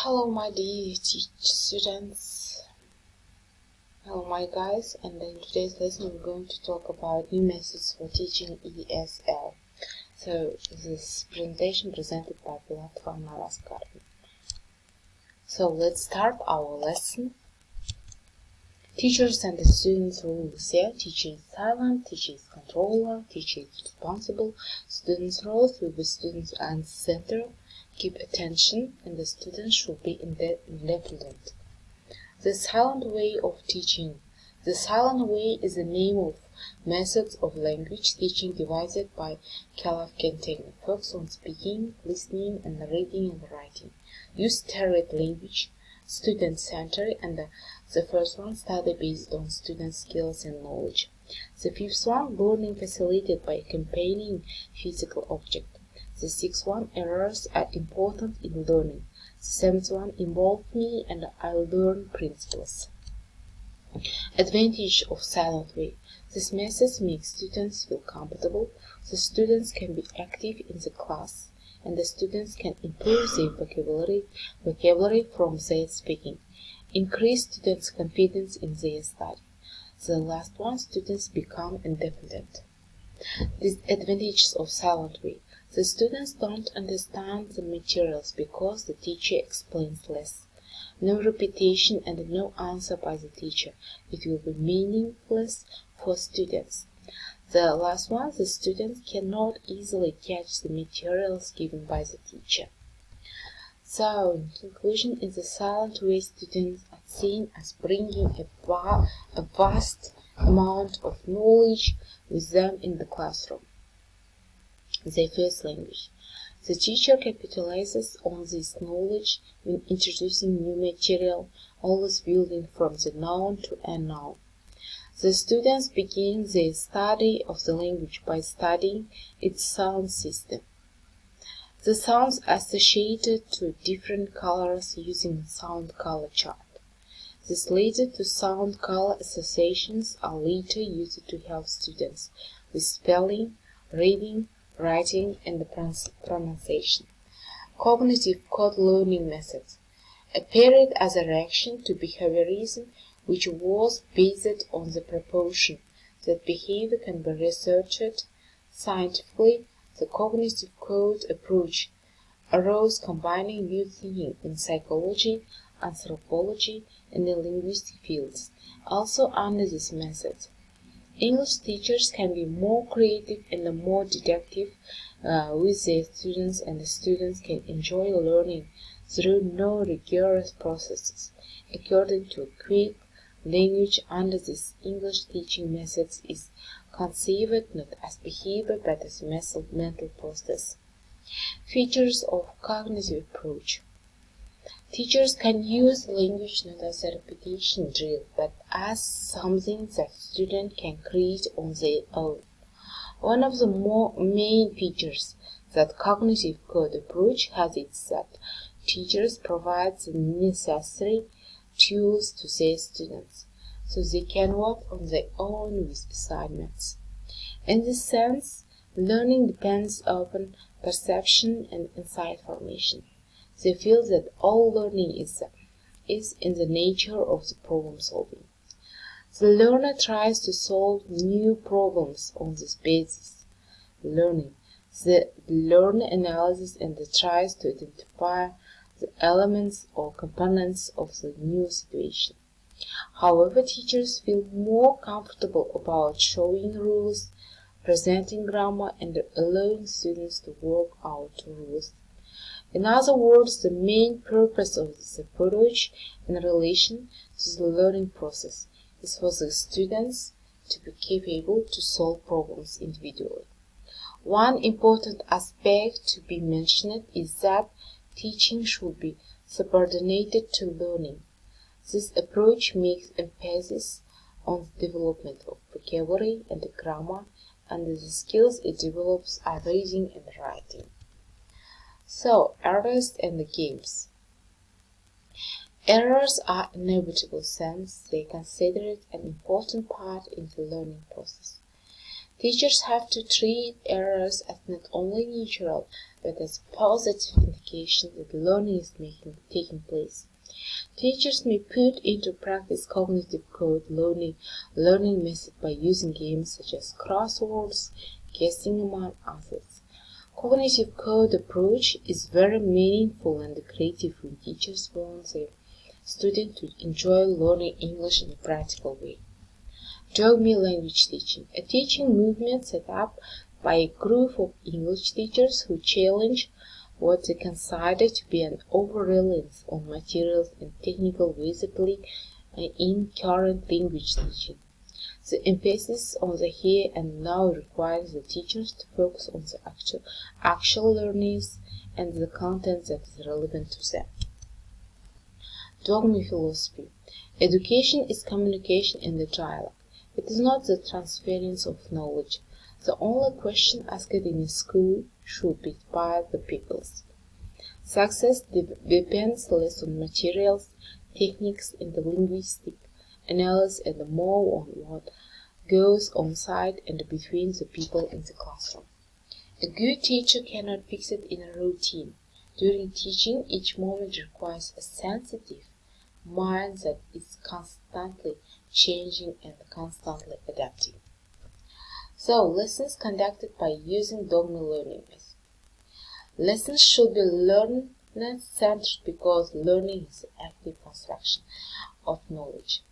Hello my dear students, hello my guys, and in today's lesson we're going to talk about new methods for teaching ESL. So this presentation presented by Bolatova A. So let's start our lesson. Teachers and the students rules here. Teacher is silent, teacher is controller, teacher is responsible. Students' roles will be students and center. Keep attention, and the students should be independent. The silent way of teaching. The silent way is the name of methods of language teaching devised by Calaf-Kent technique. Focus on speaking, listening, and reading and writing. Use target language, student-centered, and the first one, study based on student skills and knowledge. The fifth one, learning facilitated by accompanying physical object. The sixth one, errors are important in learning. The seventh one, involve me and I learn principles. Advantage of silent way. This method makes students feel comfortable. The students can be active in the class, and the students can improve their vocabulary from their speaking. Increase students' confidence in their study. The last one, students become independent. Disadvantages of silent way. The students don't understand the materials because the teacher explains less. No repetition and no answer by the teacher. It will be meaningless for students. The last one, the students cannot easily catch the materials given by the teacher. So, in conclusion, in the silent way, students are seen as bringing a vast amount of knowledge with them in the classroom. Their first language. The teacher capitalizes on this knowledge when introducing new material, always building from the noun to a noun. The students begin their study of the language by studying its sound system. The sounds are associated to different colors using sound color chart. These related to sound color associations are later used to help students with spelling, reading, writing, and the pronunciation. Cognitive code learning methods appeared as a reaction to behaviorism, which was based on the proposition that behavior can be researched scientifically. The cognitive code approach arose combining new thinking in psychology, anthropology, and the linguistic fields. Also under this method, English teachers can be more creative and more deductive with their students, and the students can enjoy learning through no rigorous processes. According to quick language, under this English teaching methods is conceived not as behavior but as mental process. Features of cognitive approach. Teachers can use language not as a repetition drill, but as something that students can create on their own. One of the main features that cognitive code approach has is that teachers provide the necessary tools to their students, so they can work on their own with assignments. In this sense, learning depends upon perception and insight formation. They feel that all learning is in the nature of the problem solving. The learner tries to solve new problems on this basis. Learning. The learner analyzes and tries to identify the elements or components of the new situation. However, teachers feel more comfortable about showing rules, presenting grammar, and allowing students to work out rules. In other words, the main purpose of this approach in relation to the learning process is for the students to be capable to solve problems individually. One important aspect to be mentioned is that teaching should be subordinated to learning. This approach makes emphasis on the development of vocabulary and grammar, and the skills it develops are reading and writing. So, errors and the games. Errors are inevitable since they consider it an important part in the learning process. Teachers have to treat errors as not only natural but as a positive indication that learning is taking place. Teachers may put into practice cognitive code learning method by using games such as crosswords, guessing, among others. Cognitive code approach is very meaningful and creative when teachers want their students to enjoy learning English in a practical way. Dogme language teaching, a teaching movement set up by a group of English teachers who challenge what they consider to be an over-reliance on materials and technical visibility in current language teaching. The emphasis on the here and now requires the teachers to focus on the actual learners and the content that is relevant to them. Dogme philosophy. Education is communication in the dialogue. It is not the transference of knowledge. The only question asked in a school should be by the pupils. Success depends less on materials, techniques, and the linguistic analysis and more on what goes on side and between the people in the classroom. A good teacher cannot fix it in a routine. During teaching, each moment requires a sensitive mind that is constantly changing and constantly adapting. So, lessons conducted by using dogma learning method. Lessons should be learner-centered because learning is the active construction of knowledge.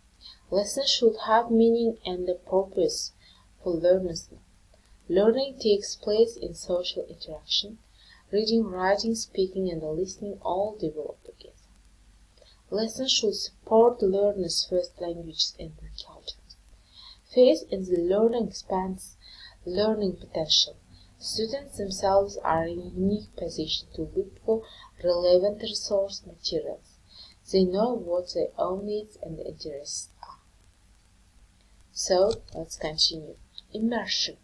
Lessons should have meaning and a purpose for learners. Learning takes place in social interaction. Reading, writing, speaking, and listening all develop together. Lessons should support learners' first languages and their cultures. Faith in the learner expands learning potential. Students themselves are in a unique position to look for relevant resource materials. They know what their own needs and interests are. So, let's continue. Immersion.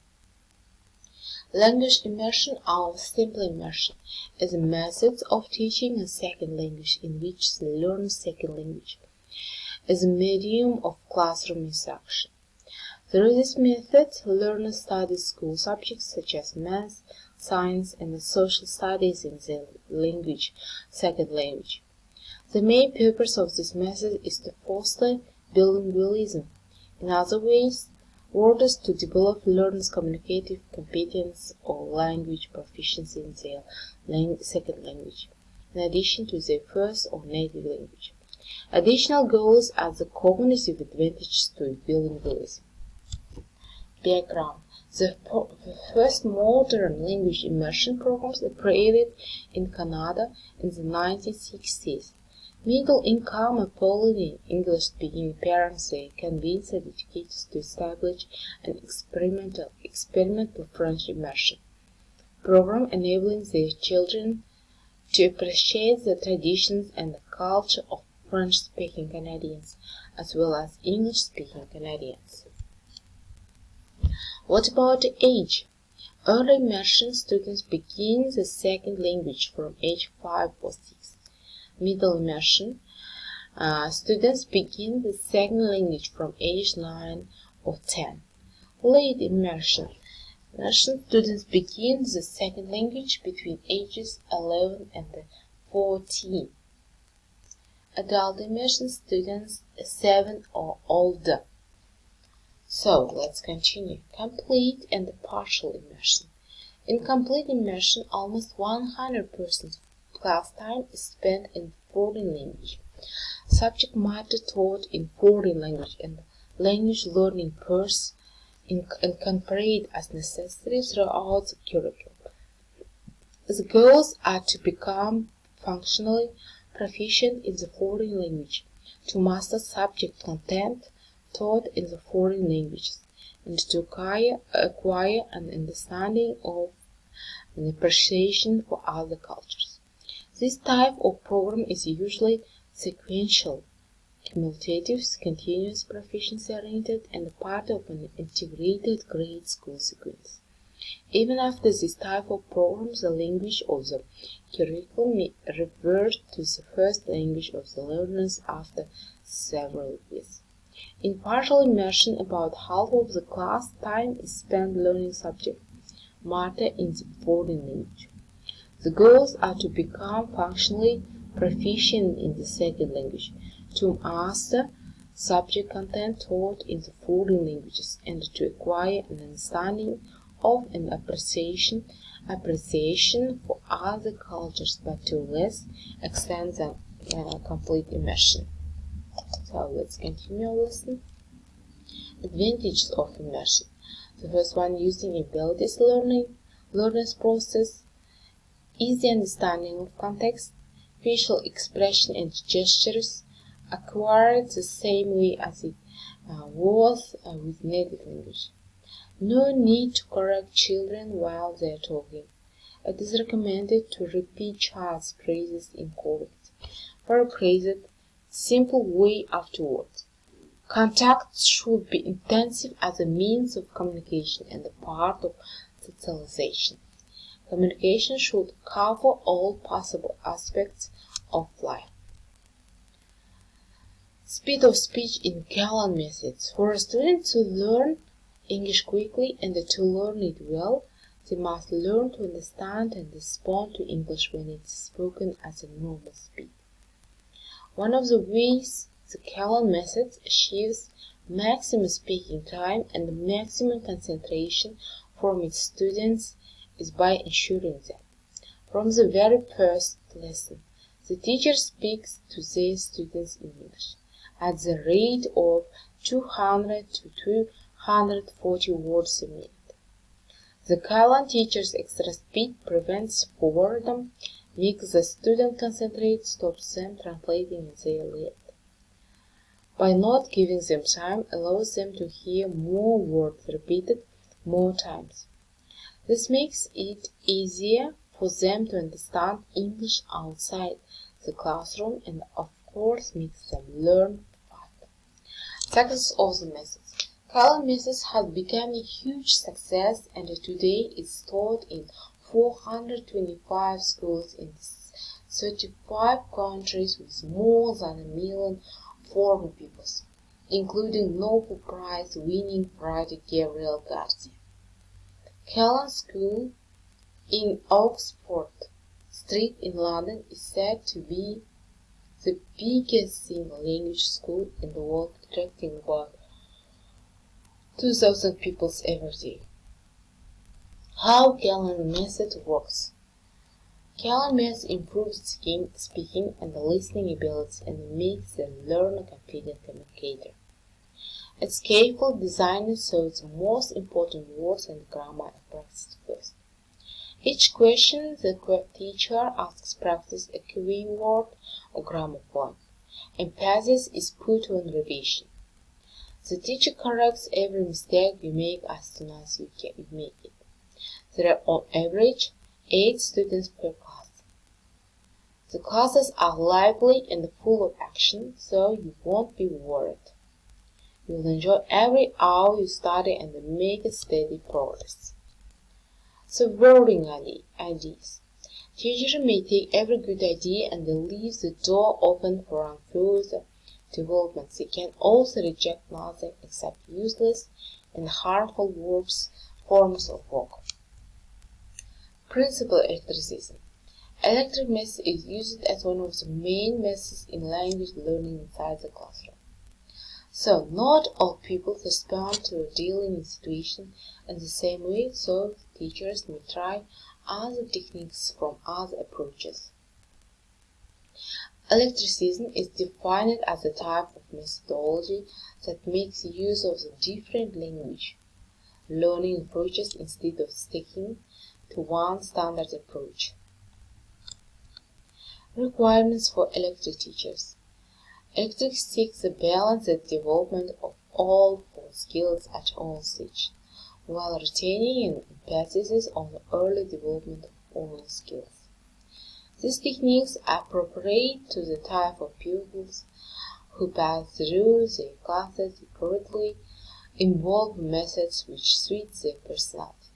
Language immersion, or simple immersion, is a method of teaching a second language in which the learner's second language is a medium of classroom instruction. Through this method, learners study school subjects such as math, science, and social studies in their second language. The main purpose of this method is to foster bilingualism. In other words, to develop learners' communicative competence or language proficiency in their second language, in addition to their first or native language. Additional goals are the cognitive advantages to bilingualism. Background. The first modern language immersion programs were created in Canada in the 1960s. Middle-income Apolline English-speaking parents were convinced and educated to establish an experimental French immersion program enabling their children to appreciate the traditions and the culture of French-speaking Canadians as well as English-speaking Canadians. What about the age? Early immersion students begin the second language from age 5 or 6. Middle immersion students begin the second language from age 9 or 10. Late immersion students begin the second language between ages 11 and 14. Adult immersion students 7 or older. So, let's continue. Complete and partial immersion. In complete immersion, almost 100% class time is spent in foreign language. Subject matter taught in foreign language and language learning course incorporated as necessary throughout the curriculum. The goals are to become functionally proficient in the foreign language, to master subject content taught in the foreign languages, and to acquire an understanding of and appreciation for other cultures. This type of program is usually sequential, cumulative, continuous, proficiency-oriented, and part of an integrated grade school sequence. Even after this type of program, the language of the curriculum may revert to the first language of the learners after several years. In partial immersion, about half of the class time is spent learning subject matter in the foreign language. The goals are to become functionally proficient in the second language, to master subject content taught in the foreign languages, and to acquire an understanding of and appreciation for other cultures, but to less extent than complete immersion. So let's continue our lesson. Advantages of immersion. The first one, using abilities learner's process, easy understanding of context, facial expression and gestures acquired the same way as it was with native language. No need to correct children while they are talking. It is recommended to repeat child's phrases incorrect, paraphrased, simple way afterwards. Contact should be intensive as a means of communication and a part of socialization. Communication should cover all possible aspects of life. Speed of speech in Callan methods. For a student to learn English quickly and to learn it well, they must learn to understand and respond to English when it is spoken at a normal speed. One of the ways the Callan method achieves maximum speaking time and maximum concentration from its students is by ensuring that, from the very first lesson, the teacher speaks to their students in English at the rate of 200 to 240 words a minute. The Callan teacher's extra speed prevents boredom, makes the student concentrate, stops them translating in their head. By not giving them time, allows them to hear more words repeated more times. This makes it easier for them to understand English outside the classroom and of course makes them learn faster. Success of the methods. Callan methods has become a huge success and today is taught in 425 schools in 35 countries with more than 1 million foreign pupils, including Nobel Prize winning writer Gabriel Garcia. Callan School in Oxford Street in London is said to be the biggest single language school in the world, attracting about 2,000 pupils every day. How Callan method works. Callan method improves speaking and listening abilities and makes the learner a confident communicator. It's carefully designed so the most important words and grammar are practiced first. Each question the teacher asks practice a keyword or grammar point. Emphasis is put on revision. The teacher corrects every mistake you make as soon as you make it. There are on average 8 students per class. The classes are lively and full of action, so you won't be worried. You'll enjoy every hour you study and make a steady progress. Subverting ideas. Teachers may take every good idea and leave the door open for further development. They can also reject nothing except useless and harmful forms of work. Principal electricism. Electric method is used as one of the main methods in language learning inside the classroom. So, not all pupils respond to a dealing situation in the same way, so teachers may try other techniques from other approaches. Electricism is defined as a type of methodology that makes use of the different language learning approaches instead of sticking to one standard approach. Requirements for electric teachers. Electric seeks the balance and development of all 4 skills at all stages, while retaining an emphasis on the early development of oral skills. These techniques are appropriate to the type of pupils who pass through their classes accurately, involve methods which suit their personality.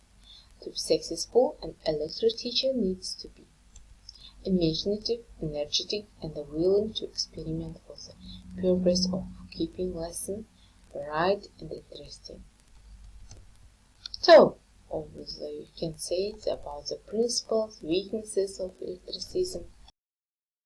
To be successful, an electric teacher needs to be imaginative, energetic, and willing to experiment for the purpose of keeping lesson bright and interesting. So, or you can say it about the principles, weaknesses of electricism,